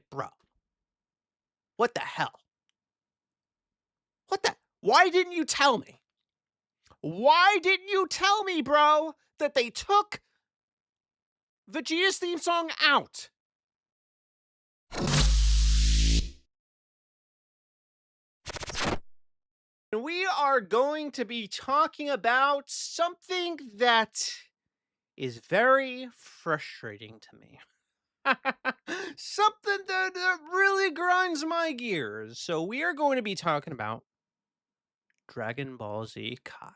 bro, what the hell? What the? Why didn't you tell me? Why didn't you tell me, bro, that they took Vegeta's theme song out? And we are going to be talking about something that is very frustrating to me. Something that really grinds my gears. So we are going to be talking about Dragon Ball Z Kai.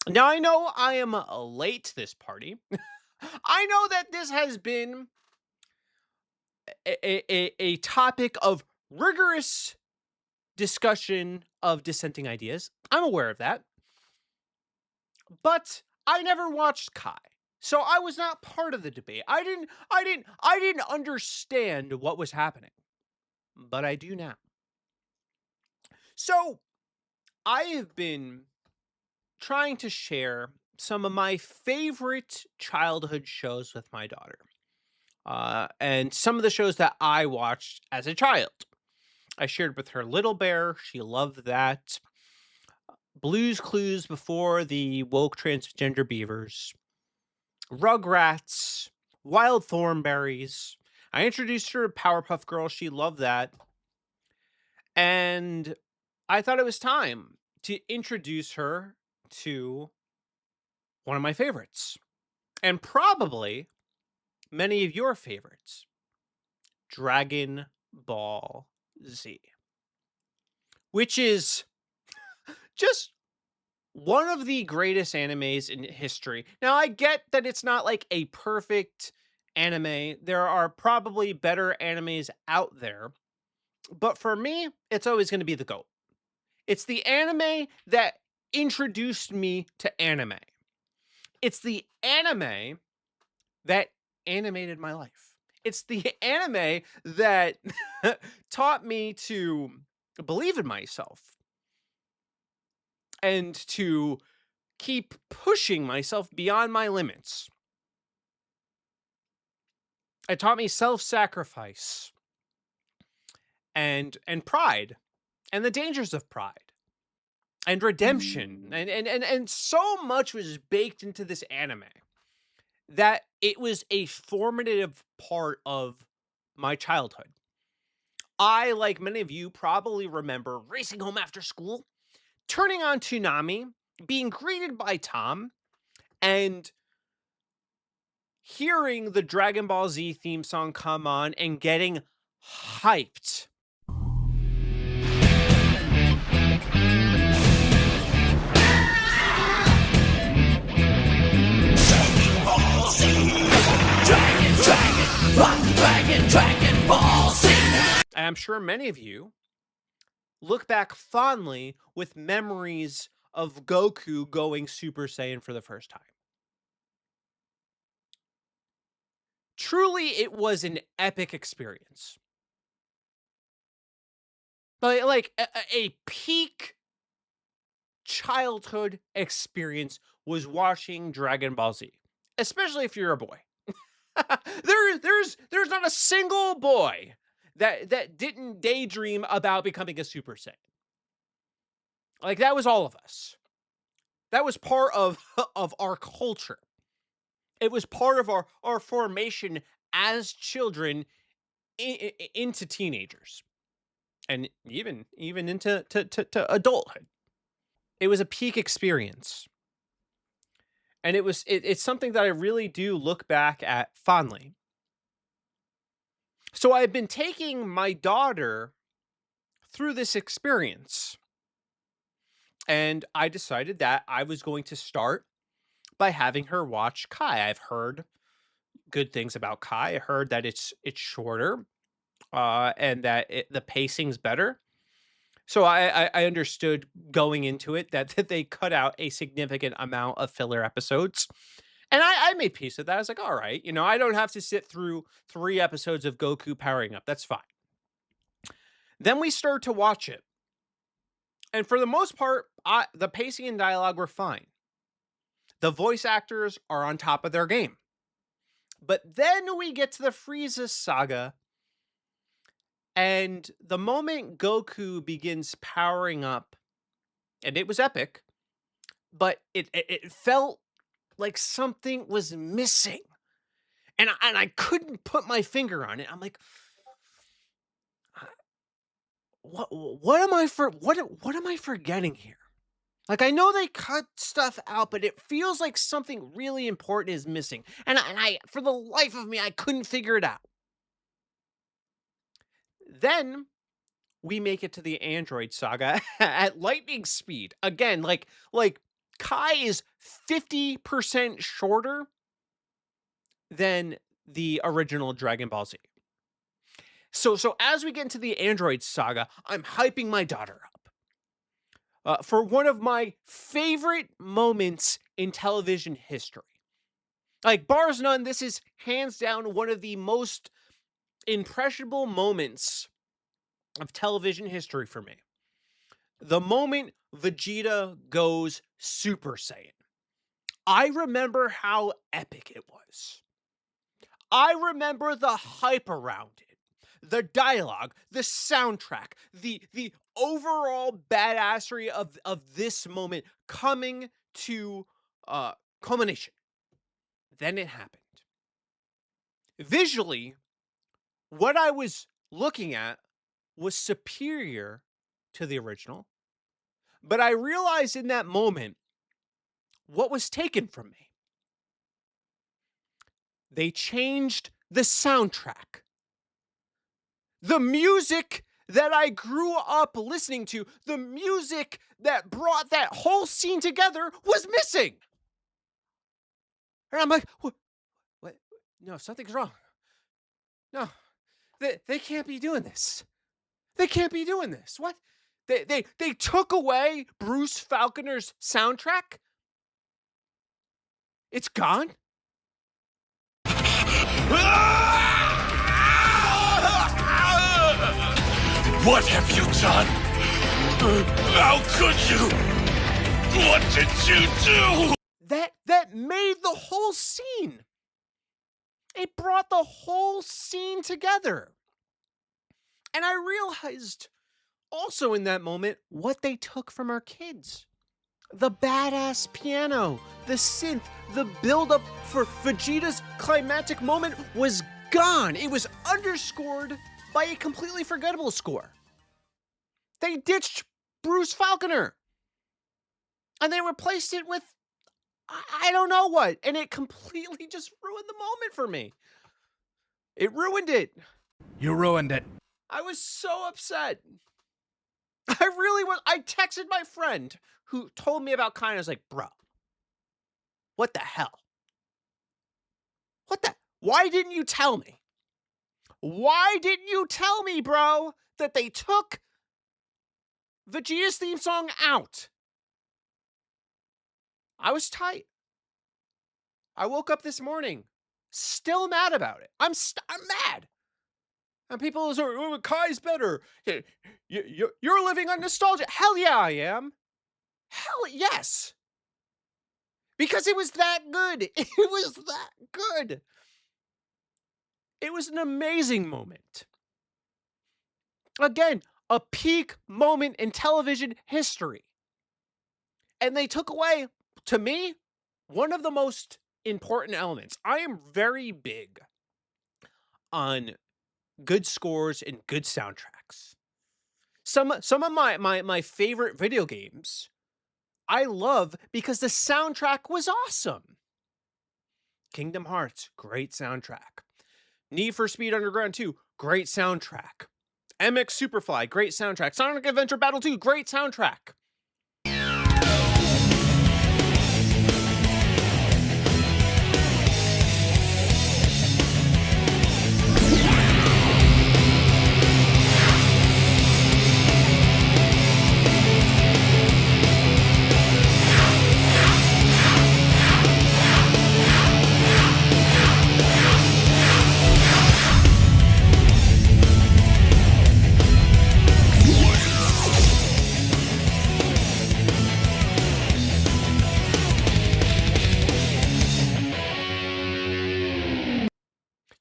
Now I know I am late to this party. I know that this has been a topic of rigorous discussion of dissenting ideas. I'm aware of that. But I never watched Kai. So I was not part of the debate. I didn't understand what was happening. But I do now. So I have been trying to share some of my favorite childhood shows with my daughter. And some of the shows that I watched as a child. I shared with her Little Bear. She loved that. Blue's Clues before the woke transgender beavers. Rugrats. Wild Thornberries. I introduced her to Powerpuff Girls. She loved that. And I thought it was time to introduce her to one of my favorites. And probably many of your favorites. Dragon Ball Z. Which is just one of the greatest animes in history. Now, I get that it's not like a perfect anime. There are probably better animes out there. But for me, it's always going to be the GOAT. It's the anime that introduced me to anime. It's the anime that animated my life. It's the anime that taught me to believe in myself and to keep pushing myself beyond my limits. It taught me self-sacrifice and pride and the dangers of pride and redemption and so much was baked into this anime that it was a formative part of my childhood. I, like many of you, probably remember racing home after school, turning on Toonami, being greeted by Tom, and hearing the Dragon Ball Z theme song come on and getting hyped. Dragon Ball Z. I'm sure many of you look back fondly with memories of Goku going Super Saiyan for the first time. Truly, it was an epic experience. Like a peak childhood experience was watching Dragon Ball Z, especially if you're a boy. there's not a single boy that didn't daydream about becoming a Super Saiyan. Like, that was all of us. That was part of of our culture. It was part of our formation as children into teenagers and even into to adulthood. It was a peak experience. And it's something that I really do look back at fondly. So I've been taking my daughter through this experience. And I decided that I was going to start by having her watch Kai. I've heard good things about Kai. I heard that it's shorter, and that the pacing's better. So I understood going into it that they cut out a significant amount of filler episodes. And I made peace with that. I was like, all right, I don't have to sit through 3 episodes of Goku powering up. That's fine. Then we start to watch it. And for the most part, the pacing and dialogue were fine. The voice actors are on top of their game. But then we get to the Frieza saga, And the moment Goku begins powering up, and it was epic, but it felt like something was missing. And I couldn't put my finger on it. I'm like, what am I what am I forgetting here? Like, I know they cut stuff out, but it feels like something really important is missing. And I for the life of me, I couldn't figure it out. Then we make it to the Android saga at lightning speed. Again, like Kai is 50% shorter than the original Dragon Ball Z. So as we get into the Android saga, I'm hyping my daughter up for one of my favorite moments in television history. Like, bars none, this is hands down one of the most impressionable moments of television history for me. The moment Vegeta goes Super Saiyan. I remember how epic it was. I remember the hype around it, the dialogue, the soundtrack, the overall badassery of this moment coming to culmination. Then it happened. Visually, what I was looking at was superior to the original, but I realized in that moment what was taken from me. They changed the soundtrack. The music that I grew up listening to, the music that brought that whole scene together, was missing. And I'm like, what? No, something's wrong. No, they can't be doing this. They can't be doing this. What? They took away Bruce Falconer's soundtrack? It's gone? What have you done? How could you? What did you do? That made the whole scene. It brought the whole scene together. And I realized also in that moment what they took from our kids. The badass piano, the synth, the build-up for Vegeta's climactic moment was gone. It was underscored by a completely forgettable score. They ditched Bruce Falconer. And they replaced it with I don't know what. And it completely just ruined the moment for me. It ruined it. You ruined it. I was so upset. I really was. I texted my friend who told me about Kai, and I was like, bro, what the hell? Why didn't you tell me? Why didn't you tell me, bro, that they took Vegeta's theme song out? I was tight. I woke up this morning still mad about it. I'm mad. And people are, oh, Kai's better. You're living on nostalgia. Hell yeah, I am. Hell yes. Because it was that good. It was that good. It was an amazing moment. Again, a peak moment in television history. And they took away, to me, one of the most important elements. I am very big on good scores and good soundtracks. Some of my favorite video games I love because the soundtrack was awesome. Kingdom Hearts, great soundtrack. Need for Speed Underground 2, great soundtrack. MX Superfly, great soundtrack. Sonic Adventure Battle 2, great soundtrack.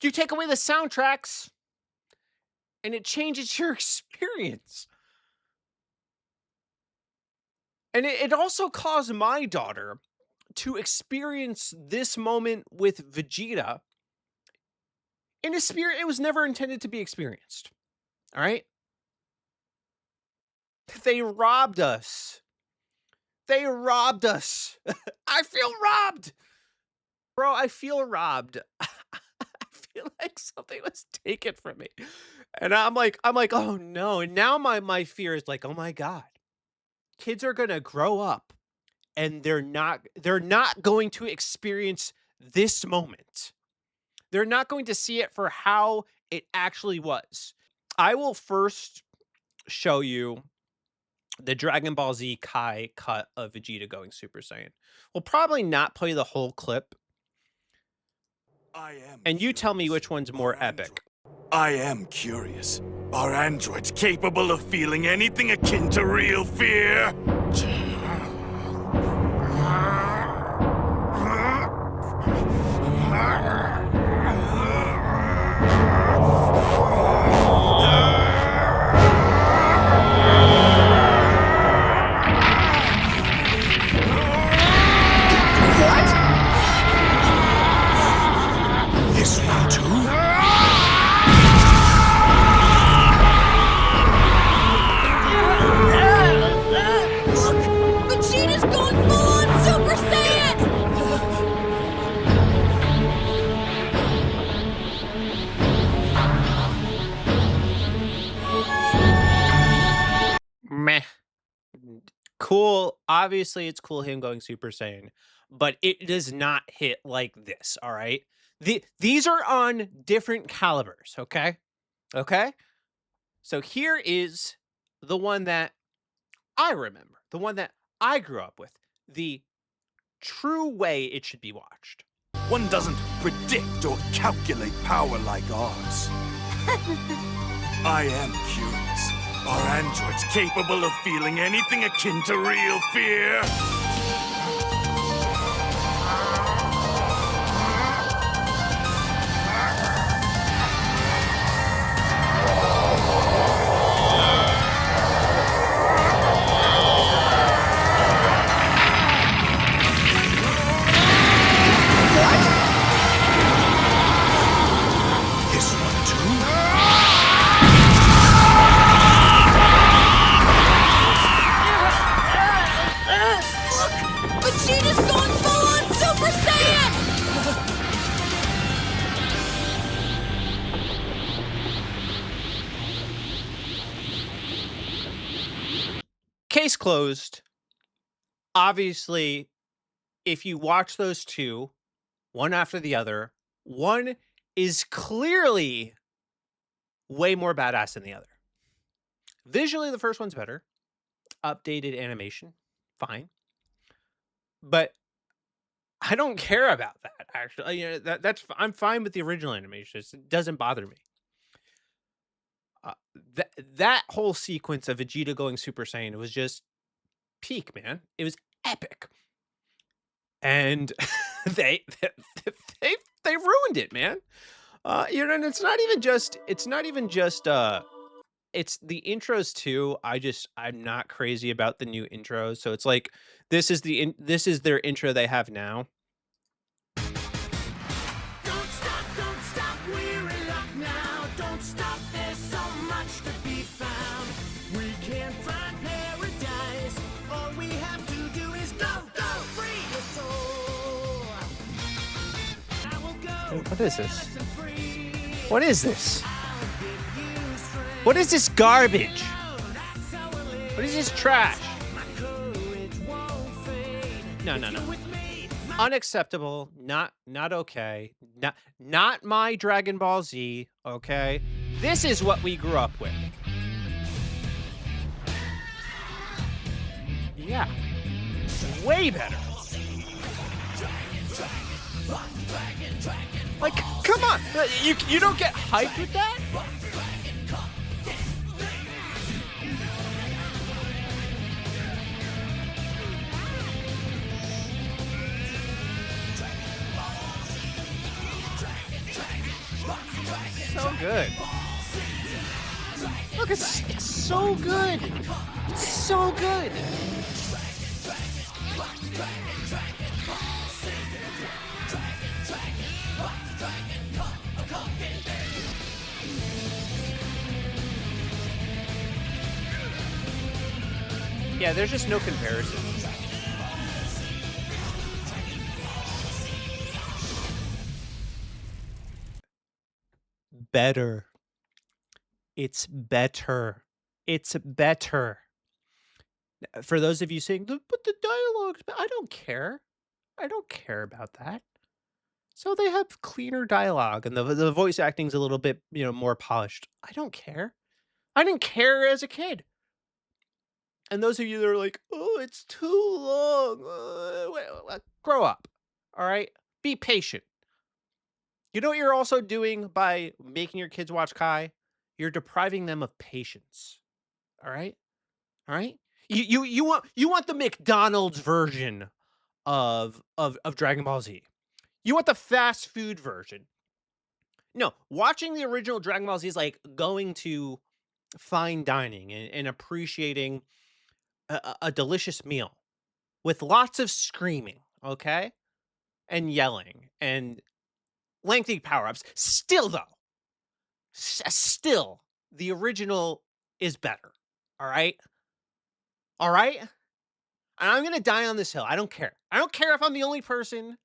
You take away the soundtracks, and it changes your experience. And it also caused my daughter to experience this moment with Vegeta in a spirit it was never intended to be experienced. All right? They robbed us. They robbed us. I feel robbed. Bro, I feel robbed. I feel like something was taken from me. And I'm like, "Oh no." And now my fear is like, "Oh my god. Kids are going to grow up and they're not going to experience this moment. They're not going to see it for how it actually was." I will first show you the Dragon Ball Z Kai cut of Vegeta going Super Saiyan. We'll probably not play the whole clip, I am and you tell me curious. which one's more epic. I am curious. Are androids capable of feeling anything akin to real fear? This one too? Look! Vegeta's going full-on Super Saiyan! Meh. Cool. Obviously, it's cool him going Super Saiyan, but it does not hit like this, all right? These are on different calibers, okay? Okay? So here is the one that I remember, the one that I grew up with, the true way it should be watched. One doesn't predict or calculate power like ours. I am curious. Are androids capable of feeling anything akin to real fear? This one too? Look! Vegeta's going full-on Super Saiyan! Case closed. Obviously, if you watch those two, one after the other, one is clearly way more badass than the other. Visually, the first one's better. Updated animation, fine. But I don't care about that, actually. You know, I'm fine with the original animation. It doesn't bother me. That whole sequence of Vegeta going Super Saiyan was just peak, man. It was epic. And they ruined it, man. You know, and it's not even just it's the intros too. I'm not crazy about the new intros. So it's like this is their intro they have now. Don't stop, we're in luck now. Don't stop, there's so much to be found. We can't find paradise. All we have to do is go, free your soul. I will go. What is this? fearless and free. What is this? I'll give you strength. What is this garbage? That's how I live. What is this trash? My courage won't fade. No. If you're with me, Unacceptable. Not okay. Not my Dragon Ball Z, okay? This is what we grew up with. Yeah. Way better. Like, come on. You don't get hyped with that? So good. Look, it's so good. It's so good. Yeah, there's just no comparison. Better. It's better. It's better. For those of you saying, but the dialogue's I don't care. I don't care about that. So they have cleaner dialogue and the voice acting's a little bit, more polished. I don't care. I didn't care as a kid. And those of you that are like, "Oh, it's too long." Grow up. All right? Be patient. You know what you're also doing by making your kids watch Kai? You're depriving them of patience. All right? All right? You want the McDonald's version of Dragon Ball Z. You want the fast food version. No, watching the original Dragon Ball Z is like going to fine dining and appreciating a delicious meal with lots of screaming, okay? And yelling and lengthy power-ups. Still though, still the original is better. All right? All right? And I'm going to die on this hill. I don't care. I don't care if I'm the only person.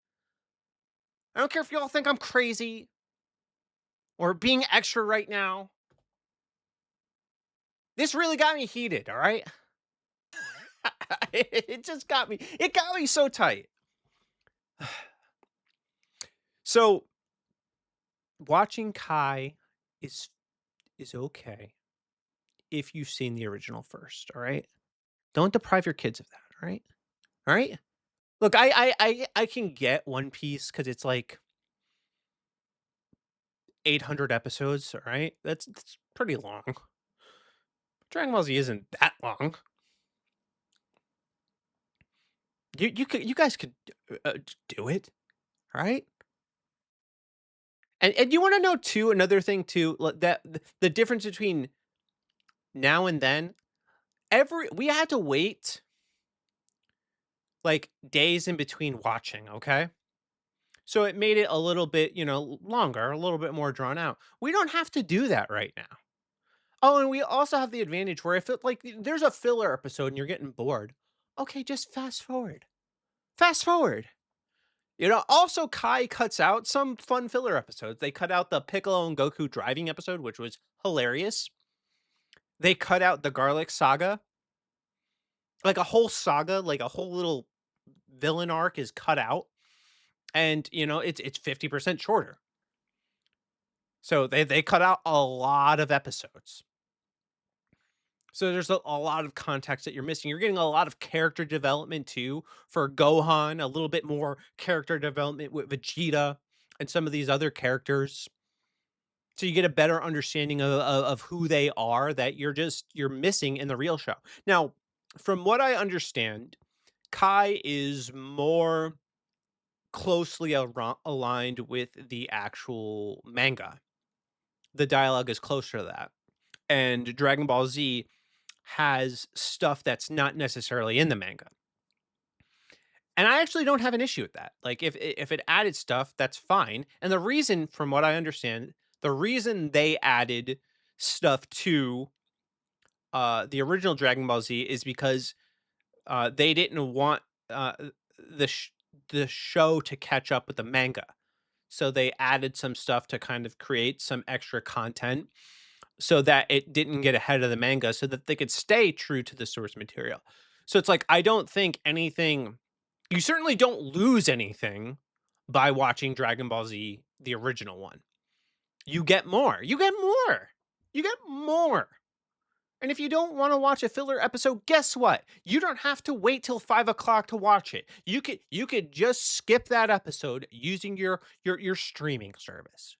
I don't care if y'all think I'm crazy or being extra right now. This really got me heated, all right? It just got me. It got me so tight. So watching Kai is okay if you've seen the original first, all right? Don't deprive your kids of that, all right? All right? Look, I can get One Piece because it's like 800 episodes, all right? That's pretty long. Dragon Ball Z isn't that long. You guys could do it, all right? And you want to know too another thing too that the difference between now and then we had to wait like days in between watching, okay? So it made it a little bit, longer, a little bit more drawn out. We don't have to do that right now. Oh, and we also have the advantage where if there's a filler episode and you're getting bored, okay, just fast forward. Fast forward. Also Kai cuts out some fun filler episodes. They cut out the Piccolo and Goku driving episode, which was hilarious. They cut out the Garlic Saga. Like a whole saga, like a whole little villain arc is cut out. And it's 50% shorter. So they cut out a lot of episodes. So there's a lot of context that you're missing. You're getting a lot of character development too for Gohan, a little bit more character development with Vegeta and some of these other characters. So you get a better understanding of who they are that you're missing in the real show. Now, from what I understand, Kai is more closely aligned with the actual manga. The dialogue is closer to that. And Dragon Ball Z has stuff that's not necessarily in the manga. And I actually don't have an issue with that. Like if it added stuff, that's fine. And the reason, from what I understand, the reason they added stuff to the original Dragon Ball Z is because they didn't want the show to catch up with the manga. So they added some stuff to kind of create some extra content so that it didn't get ahead of the manga so that they could stay true to the source material. So it's like, I don't think you certainly don't lose anything by watching Dragon Ball Z, the original one. You get more. You get more. You get more. And if you don't want to watch a filler episode, guess what? You don't have to wait till 5 o'clock to watch it. You could just skip that episode using your streaming service.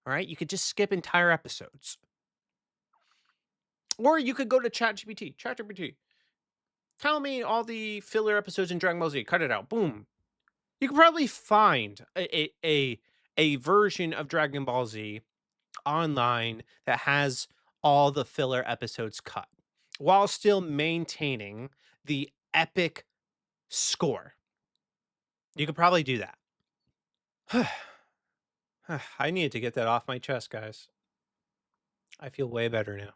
All right? You could just skip entire episodes. Or you could go to ChatGPT. ChatGPT. Tell me all the filler episodes in Dragon Ball Z. Cut it out. Boom. You could probably find a version of Dragon Ball Z online that has all the filler episodes cut while still maintaining the epic score. You could probably do that. I needed to get that off my chest, guys. I feel way better now.